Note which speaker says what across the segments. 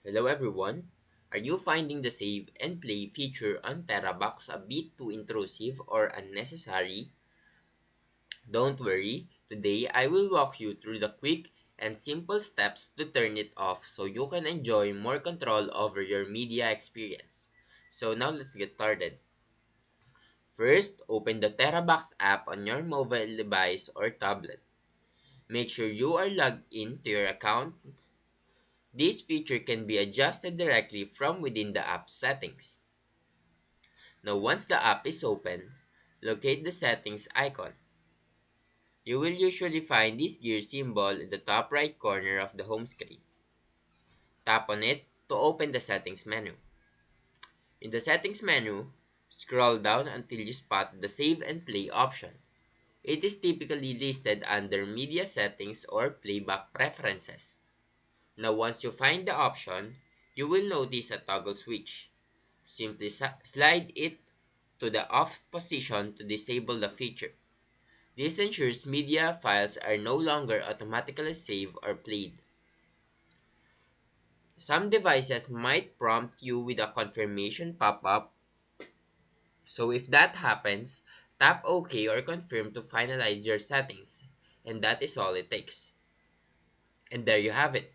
Speaker 1: Hello everyone. Are you finding the save and play feature on TeraBox a bit too intrusive or unnecessary? Don't worry, today I will walk you through the quick and simple steps to turn it off so you can enjoy more control over your media experience. So now let's get started. First, open the TeraBox app on your mobile device or tablet. Make sure you are logged in to your account. This feature can be adjusted directly from within the app settings. Now once the app is open, locate the settings icon. You will usually find this gear symbol in the top right corner of the home screen. Tap on it to open the settings menu. In the settings menu, scroll down until you spot the save and play option. It is typically listed under media settings or playback preferences. Now once you find the option, you will notice a toggle switch. Simply slide it to the off position to disable the feature. This ensures media files are no longer automatically saved or played. Some devices might prompt you with a confirmation pop-up, so if that happens, tap OK or confirm to finalize your settings, and that is all it takes. And there you have it.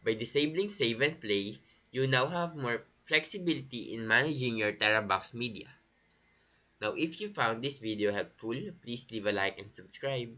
Speaker 1: By disabling save and play, you now have more flexibility in managing your TeraBox media. Now if you found this video helpful, please leave a like and subscribe.